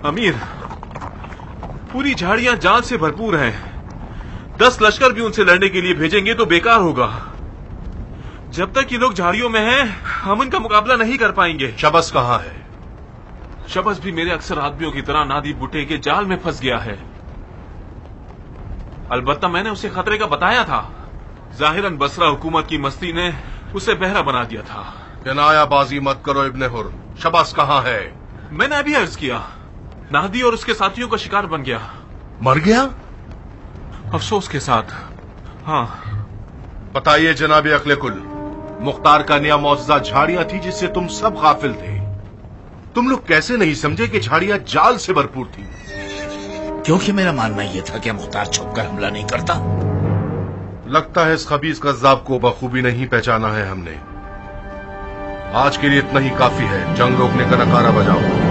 अमीर, पूरी झाड़ियां जाल से भरपूर हैं। 10 लश्कर भी उनसे लड़ने के लिए भेजेंगे तो बेकार होगा। जब तक ये लोग झाड़ियों में हैं, हम इनका मुकाबला नहीं कर पाएंगे। शबस कहाँ है? शबस भी मेरे अक्सर आदमियों की तरह नादी बुट्टे के जाल में फंस गया है। अलबत्ता मैंने उसे खतरे का बताया था। जाहिरन बसरा हुकूमत की मस्ती ने उसे बहरा बना दिया था। किनायाबाजी मत करो इब्ने हुर। शबस कहाँ है? मैंने अभी अर्ज किया, नादी और उसके साथियों का शिकार बन गया। मर गया? अफसोस के साथ, हाँ। बताइए जनाब अक्ले कुल, मुख्तार का नया मौजूदा झाड़ियां थी जिससे तुम सब गाफिल थे। तुम लोग कैसे नहीं समझे कि झाड़ियां जाल से भरपूर थी? क्योंकि मेरा मानना यह था कि मुख्तार छुपकर हमला नहीं करता। लगता है इस खबीस कज़्ज़ाब को बखूबी नहीं पहचाना है हमने। आज के लिए इतना ही काफी है। जंग रोकने का नकारा बजाओ।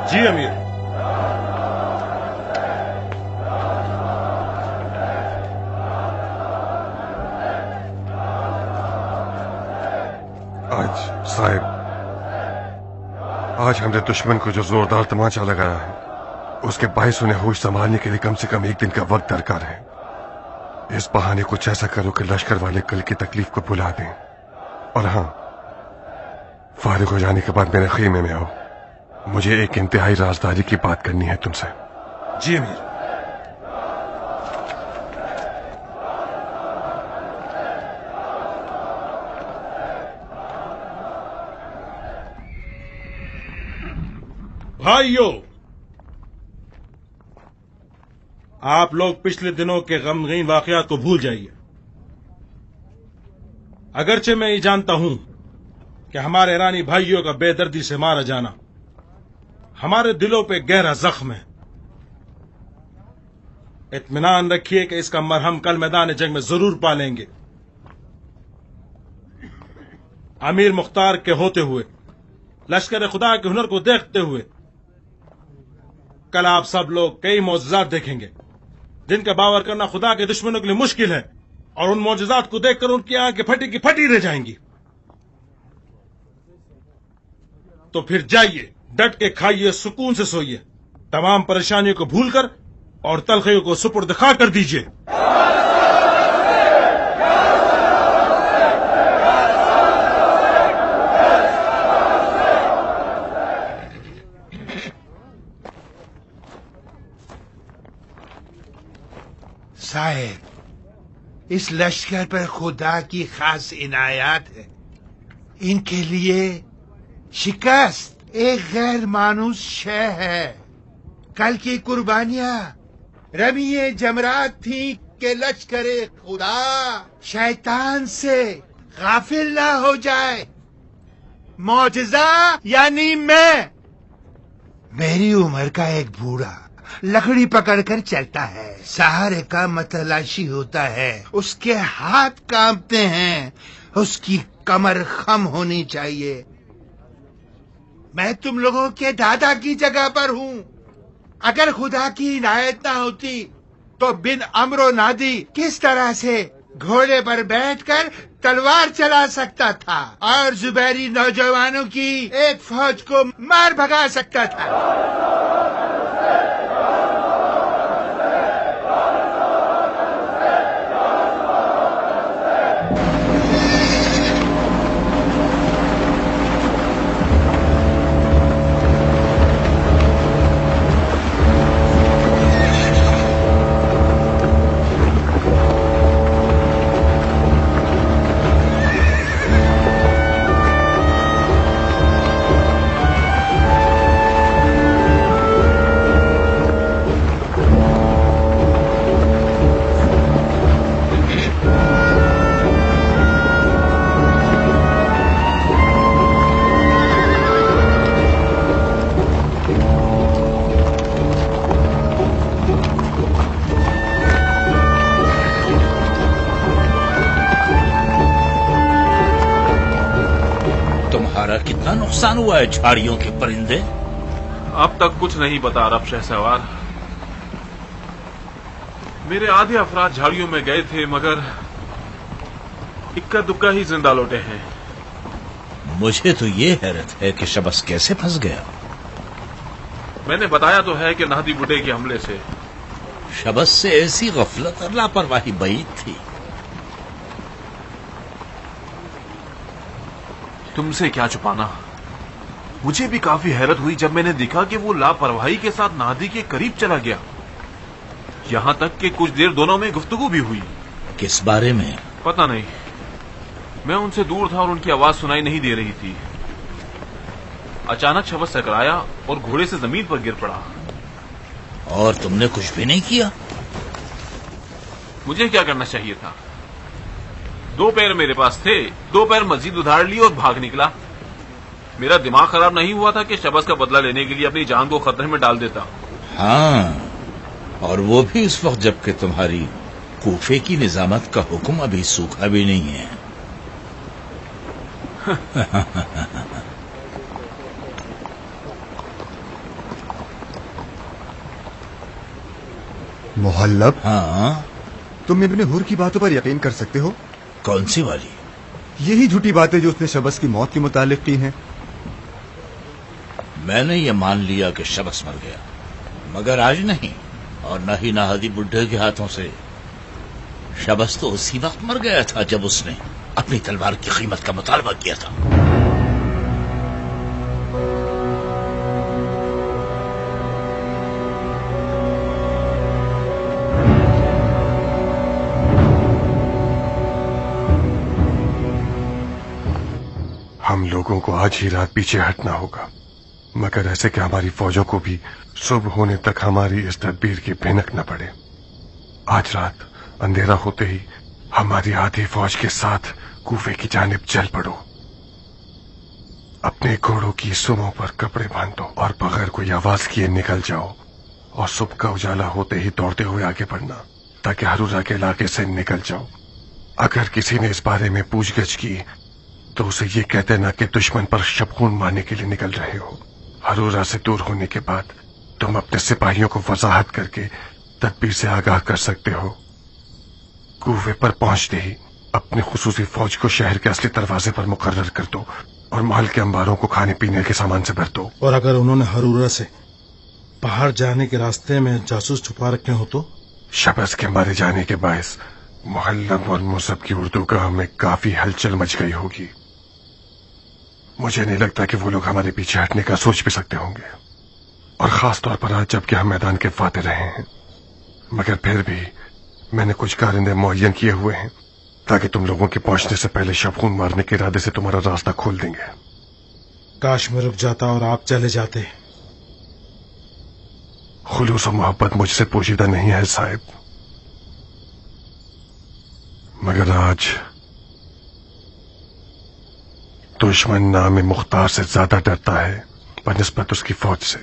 जी अमीर। आज हमने दुश्मन को जो जोरदार तमाचा लगाया है, उसके बायस उन्हें होश संभालने के लिए कम से कम 1 दिन का वक्त दरकार है। इस बहाने कुछ ऐसा करो कि लश्कर वाले कल की तकलीफ को भुला दें। और हाँ, फारिग हो जाने के बाद मेरे खीमे में आओ। मुझे एक इंतहाई राजदारी की बात करनी है तुमसे। जी अमीर। भाइयों, आप लोग पिछले दिनों के गमगीन वाकयात को भूल जाइए। अगरचे मैं ये जानता हूं कि हमारे ईरानी भाइयों का बेदर्दी से मारा जाना हमारे दिलों पे गहरा जख्म है। इत्मीनान रखिए कि इसका मरहम कल मैदान जंग में जरूर पालेंगे। अमीर मुख्तार के होते हुए, लश्कर खुदा के हुनर को देखते हुए, कल आप सब लोग कई मौजज़ात देखेंगे जिनका बावर करना खुदा के दुश्मनों के लिए मुश्किल है, और उन मौजज़ात को देखकर उनकी आंखें फटी की फटी रह जाएंगी। तो फिर जाइए, डट के खाइए, सुकून से सोइए, तमाम परेशानियों को भूलकर और तलखियों को सुपुर्द खा कर दीजिए। साहिब, इस लश्कर पर खुदा की खास इनायत है। इनके लिए शिकस्त एक गैर मानूस शय है। कल की कुर्बानियां रमीए जमरात थी कि लश्कर खुदा शैतान से गाफिल ना हो जाए। मौजज़ा यानी मैं, मेरी उम्र का एक बूढ़ा लकड़ी पकड़कर चलता है, सहारे का मतलाशी होता है, उसके हाथ कांपते हैं, उसकी कमर खम होनी चाहिए। मैं तुम लोगों के दादा की जगह पर हूँ। अगर खुदा की इनायत ना होती तो बिन अमरो नादी किस तरह से घोड़े पर बैठकर तलवार चला सकता था और जुबैरी नौजवानों की एक फौज को मार भगा सकता था। तुम्हारा कितना नुकसान हुआ है झाड़ियों के परिंदे? अब तक कुछ नहीं पता अरब शहसवार। मेरे आधे अफराद झाड़ियों में गए थे, मगर इक्का दुक्का ही जिंदा लौटे हैं। मुझे तो ये हैरत है कि शबस कैसे फंस गया। मैंने बताया तो है कि नाहदी बुड्ढे के हमले से। शबस से ऐसी गफलत और लापरवाही बैद थी। तुमसे क्या छुपाना। मुझे भी काफी हैरत हुई जब मैंने देखा कि वो लापरवाही के साथ नाहदी के करीब चला गया। यहां तक कि कुछ देर दोनों में गुफ्तगू भी हुई। किस बारे में? पता नहीं, मैं उनसे दूर था और उनकी आवाज सुनाई नहीं दे रही थी। अचानक शबस टकराया और घोड़े से जमीन पर गिर पड़ा। और तुमने कुछ भी नहीं किया? मुझे क्या करना चाहिए था? 2 पैर मेरे पास थे, 2 पैर मजीद उधार लिए और भाग निकला। मेरा दिमाग खराब नहीं हुआ था कि शबस का बदला लेने के लिए अपनी जान को खतरे में डाल देता। हाँ, और वो भी इस वक्त जबकि तुम्हारी कूफे की निजामत का हुक्म अभी सूखा भी नहीं है। मोहल्लब, हाँ, तुम इब्ने हुर की बातों पर यकीन कर सकते हो? कौन सी वाली? यही झूठी बातें जो उसने शबस की मौत के मुतालिक की हैं। मैंने ये मान लिया कि शबस मर गया, मगर आज नहीं, और न ही नाहदी बुड्ढे के हाथों से। शबस तो उसी वक्त मर गया था जब उसने अपनी तलवार की कीमत का मुतालबा किया था। हम लोगों को आज ही रात पीछे हटना होगा, मगर ऐसे कि हमारी फौजों को भी सुबह होने तक हमारी इस तदबीर की भनक न पड़े। आज रात अंधेरा होते ही हमारी आधी फौज के साथ कूफे की जानिब चल पड़ो। अपने घोड़ों की सुमों पर कपड़े बांधो और बगैर कोई आवाज किए निकल जाओ, और सुबह का उजाला होते ही दौड़ते हुए आगे बढ़ना, ताकि हरूरा के इलाके से निकल जाओ। अगर किसी ने इस बारे में पूछगछ की तो उसे ये कह देना कि दुश्मन पर शबखून मारने के लिए निकल रहे हो। हरूरा से दूर होने के बाद तुम अपने सिपाहियों को वजाहत करके तदबीर से आगाह कर सकते हो। कूफे पर पहुंचते ही अपनी खुसूसी फौज को शहर के असली दरवाजे पर मुकर्रर कर दो और महल के अंबारों को खाने पीने के सामान से भर दो। और अगर उन्होंने हरूरा से बाहर जाने के रास्ते में जासूस छुपा रखे हो तो? शबस के मारे जाने के बायस मुहल्लब और मुसब की उर्दू गाह में काफी हलचल मच गई होगी। मुझे नहीं लगता कि वो लोग हमारे पीछे हटने का सोच भी सकते होंगे, और खास तौर पर आज जबकि हम मैदान के फाते रहे हैं। मगर फिर भी मैंने कुछ कारिंदे मुअय्यन किए हुए हैं ताकि तुम लोगों के पहुंचने से पहले शबखून मारने के इरादे से तुम्हारा रास्ता खोल देंगे। काश मैं रुक जाता और आप चले जाते। खुलूस और मोहब्बत मुझसे पोशीदा नहीं है साहिब, मगर आज दुश्मन नाम मुख्तार से ज्यादा डरता है बनिस्बत उसकी फौज से।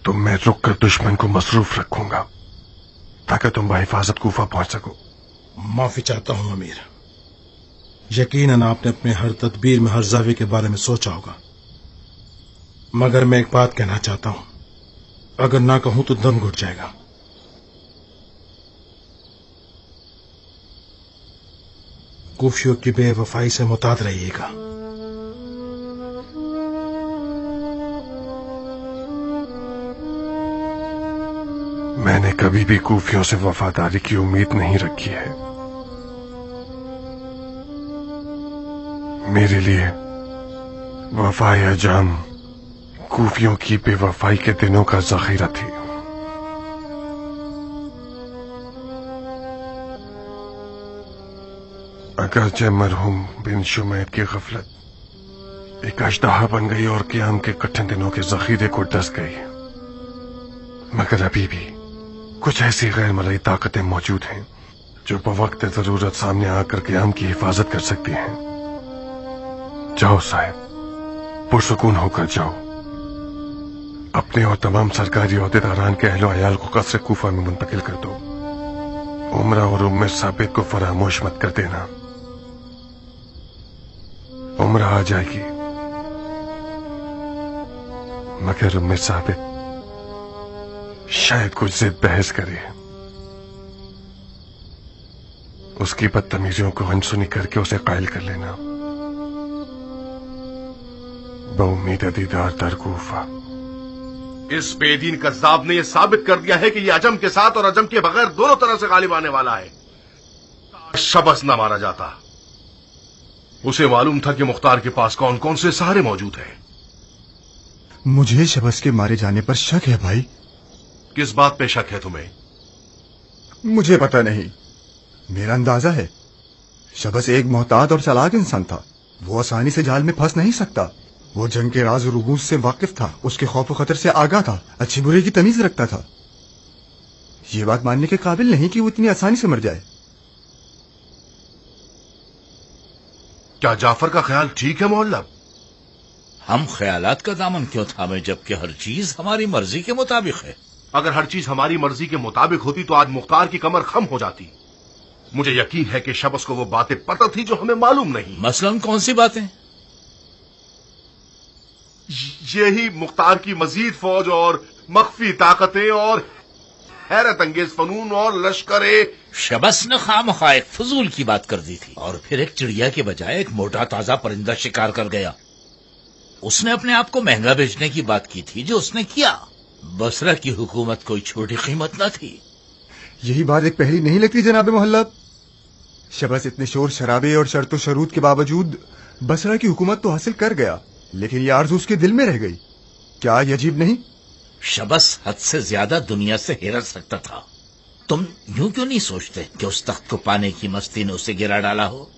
तो मैं रुक कर दुश्मन को मसरूफ रखूंगा ताकि तुम बाहिफाजत कूफा पहुंच सको। माफी चाहता हूं अमीर। यकीनन आपने अपने हर तदबीर में हर जावे के बारे में सोचा होगा, मगर मैं एक बात कहना चाहता हूं, अगर ना कहूं तो दम घुट जाएगा। कूफियों की बेवफाई से मुताद रहिएगा। मैंने कभी भी कूफियों से वफादारी की उम्मीद नहीं रखी है। मेरे लिए वफाए अजाम कूफियों की बेवफाई के दिनों का जखीरा थी। अगरचे मरहूम बिन शुमैद की गफलत एक अजदहा बन गई और क़याम के कठिन दिनों के जखीरे को डस गई, मगर अभी भी कुछ ऐसी गैर मरई ताकतें मौजूद हैं जो बवक्त जरूरत सामने आकर क़याम की हिफाजत कर सकती हैं। जाओ साहिब, पुरसुकून होकर जाओ। अपने और तमाम सरकारी ओहदेदारान के अहलो अयाल को कसर कूफा में मुंतकिल कर दो। उमरा और उम्मे साबित को फरामोश मत कर देना। उम्र आ जाएगी, मगर उम्मे साबित शायद कुछ से बहस करे, उसकी बदतमीजियों को अनसुनी करके उसे कायल कर लेना। बहुमीद दीदार दरकूफा। इस बेदीन कज़्ज़ाब ने यह साबित कर दिया है कि यह अजम के साथ और अजम के बगैर दोनों तरह से गालिब आने वाला है। शबस न मारा जाता, उसे मालूम था कि मुख्तार के पास कौन कौन से सहारे मौजूद हैं। मुझे शबस के मारे जाने पर शक है भाई। किस बात पे शक है तुम्हें? मुझे पता नहीं, मेरा अंदाजा है शबस एक मोहतात और चालाक इंसान था। वो आसानी से जाल में फंस नहीं सकता। वो जंग के राज और रूस से वाकिफ था, उसके खौफ खतर से आगाह था, अच्छी बुरे की तमीज रखता था। ये बात मानने के काबिल नहीं कि वो इतनी आसानी से मर जाए। क्या जाफर का ख्याल ठीक है मोहल्ला? हम ख्यालात का दामन क्यों थामे जबकि हर चीज हमारी मर्जी के मुताबिक है। अगर हर चीज हमारी मर्जी के मुताबिक होती तो आज मुख्तार की कमर खम हो जाती। मुझे यकीन है कि शबस को वो बातें पता थी जो हमें मालूम नहीं। मसलन कौन सी बातें? यही मुख्तार की मजीद फौज और मख्फी ताकतें और हैरत अंगेज फनून और लश्करे। शबस ने खामखा एक फजूल की बात कर दी थी और फिर एक चिड़िया के बजाय एक मोटा ताजा परिंदा शिकार कर गया। उसने अपने आप को महंगा बेचने की बात की थी जो उसने किया। बसरा की हुकूमत कोई छोटी कीमत न थी। यही बात एक पहली नहीं लगती जनाब मोहल्ला। शबस इतने शोर शराबे और शर्त व शरूत के बावजूद बसरा की हुकूमत तो हासिल कर गया, लेकिन ये आरज़ू उसके दिल में रह गई। क्या ये अजीब नहीं? शबस हद से ज्यादा दुनिया से हिरस रखता था। तुम यूं क्यों नहीं सोचते कि उस तख्त को पाने की मस्ती ने उसे गिरा डाला हो?